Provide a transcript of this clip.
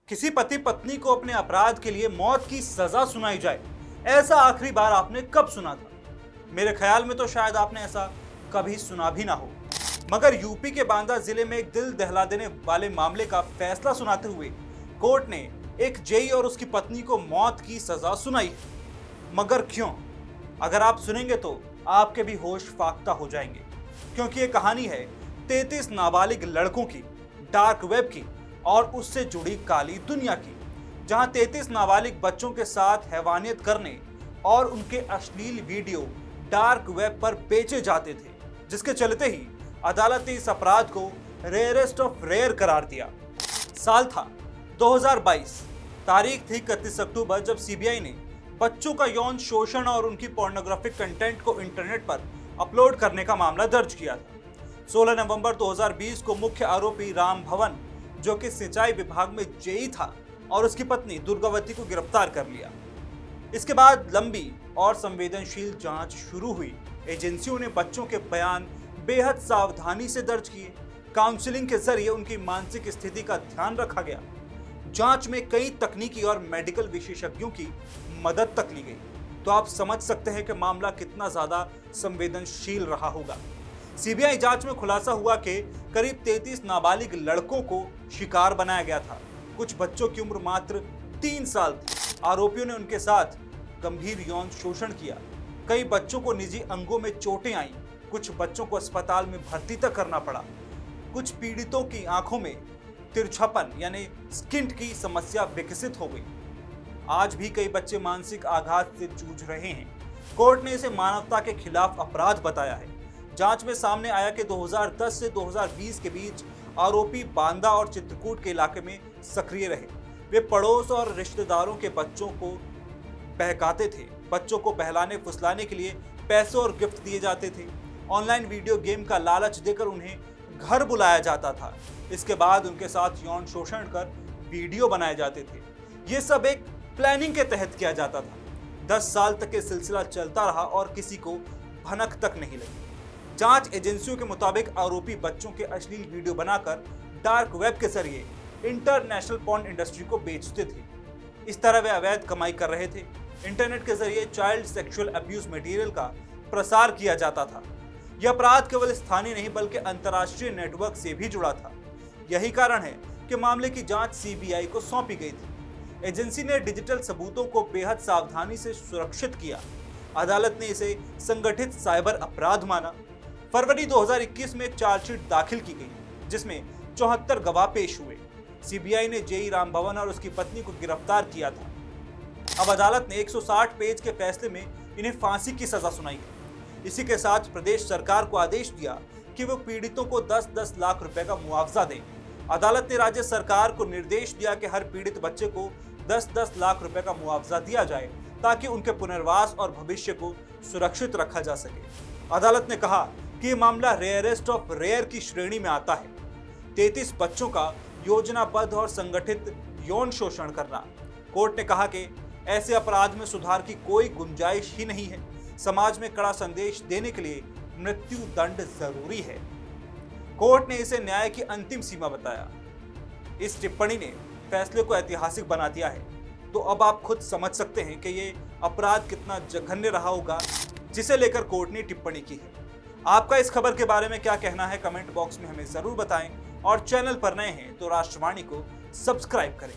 किसी पति पत्नी को अपने अपराध के लिए मौत की सजा सुनाई जाए, ऐसा आखिरी बार आपने कब सुना था? मेरे ख्याल में तो शायद आपने ऐसा कभी सुना भी ना हो। मगर यूपी के बांदा जिले में एक दिल दहला देने वाले मामले का फैसला सुनाते हुए कोर्ट ने एक जेई और उसकी पत्नी को मौत की सजा सुनाई है। मगर क्यों? अगर आप सुनेंगे तो आपके भी होश फाख्ता हो जाएंगे, क्योंकि ये कहानी है 33 नाबालिग लड़कों की, डार्क वेब की और उससे जुड़ी काली दुनिया की, जहां 33 नाबालिग बच्चों के साथ हैवानियत करने और उनके अश्लील वीडियो डार्क वेब पर बेचे जाते थे, जिसके चलते ही अदालत ने इस अपराध को रेयरेस्ट ऑफ रेयर करार दिया। साल था 2022, तारीख थी 31 अक्टूबर, जब सीबीआई ने बच्चों का यौन शोषण और उनकी पोर्नोग्राफिक कंटेंट को इंटरनेट पर अपलोड करने का मामला दर्ज किया था। 16 नवंबर 2020 को मुख्य आरोपी राम भवन, जो कि सिंचाई विभाग में जेई था, और उसकी पत्नी दुर्गावती को गिरफ्तार कर लिया। इसके बाद लंबी और संवेदनशील जांच शुरू हुई। एजेंसियों ने बच्चों के बयान बेहद सावधानी से दर्ज किए। काउंसलिंग के जरिए उनकी मानसिक स्थिति का ध्यान रखा गया। जांच में कई तकनीकी और मेडिकल विशेषज्ञों की मदद तक ली गई। तो आप समझ सकते हैं कि मामला कितना ज्यादा संवेदनशील रहा होगा। सीबीआई जांच में खुलासा हुआ कि करीब 33 नाबालिग लड़कों को शिकार बनाया गया था। कुछ बच्चों की उम्र मात्र 3 साल थी। आरोपियों ने उनके साथ गंभीर यौन शोषण किया। कई बच्चों को निजी अंगों में चोटें आईं। कुछ बच्चों को अस्पताल में भर्ती तक करना पड़ा। कुछ पीड़ितों की आंखों में तिरछापन यानी स्किंट की समस्या विकसित हो गई। आज भी कई बच्चे मानसिक आघात से जूझ रहे हैं। कोर्ट ने इसे मानवता के खिलाफ अपराध बताया है। जांच में सामने आया कि 2010 से 2020 के बीच आरोपी बांदा और चित्रकूट के इलाके में सक्रिय रहे। वे पड़ोस और रिश्तेदारों के बच्चों को बहकाते थे। बच्चों को बहलाने फुसलाने के लिए पैसे और गिफ्ट दिए जाते थे। ऑनलाइन वीडियो गेम का लालच देकर उन्हें घर बुलाया जाता था। इसके बाद उनके साथ यौन शोषण कर वीडियो बनाए जाते थे। ये सब एक प्लानिंग के तहत किया जाता था। 10 साल तक ये सिलसिला चलता रहा और किसी को भनक तक नहीं लगी। जांच एजेंसियों के मुताबिक आरोपी बच्चों के अश्लील वीडियो बनाकर डार्क वेब के जरिए इंटरनेशनल पॉर्न इंडस्ट्री को बेचते थे। इस तरह वे अवैध कमाई कर रहे थे। इंटरनेट के जरिए चाइल्ड सेक्सुअल अब्यूज मटेरियल का प्रसार किया जाता था। यह अपराध केवल स्थानीय नहीं बल्कि अंतर्राष्ट्रीय नेटवर्क से भी जुड़ा था। यही कारण है कि मामले की जांच सीबीआई को सौंपी गई थी। एजेंसी ने डिजिटल सबूतों को बेहद सावधानी से सुरक्षित किया। अदालत ने इसे संगठित साइबर अपराध माना। फरवरी 2021 में चार्जशीट दाखिल की गई, जिसमें 74 गवाह पेश हुए। सीबीआई ने जेई राम भवन और उसकी पत्नी को गिरफ्तार किया था। अब अदालत ने 160 पेज के फैसले में इन्हें फांसी की सजा सुनाई है। इसी के साथ प्रदेश सरकार को आदेश दिया कि वो पीड़ितों को 10-10 लाख रुपए का मुआवजा दें। अदालत ने राज्य सरकार को निर्देश दिया कि हर पीड़ित बच्चे को 10-10 लाख रुपए का मुआवजा दिया जाए, ताकि उनके पुनर्वास और भविष्य को सुरक्षित रखा जा सके। अदालत ने कहा कि ये मामला रेयरेस्ट ऑफ रेयर की श्रेणी में आता है। 33 बच्चों का योजनाबद्ध और संगठित यौन शोषण करना। कोर्ट ने कहा कि ऐसे अपराध में सुधार की कोई गुंजाइश ही नहीं है। समाज में कड़ा संदेश देने के लिए मृत्यु दंड जरूरी है। कोर्ट ने इसे न्याय की अंतिम सीमा बताया। इस टिप्पणी ने फैसले को ऐतिहासिक बना दिया है। तो अब आप खुद समझ सकते हैं कि ये अपराध कितना जघन्य रहा होगा, जिसे लेकर कोर्ट ने टिप्पणी की है। आपका इस खबर के बारे में क्या कहना है, कमेंट बॉक्स में हमें जरूर बताएं और चैनल पर नए हैं तो राष्ट्रवाणी को सब्सक्राइब करें।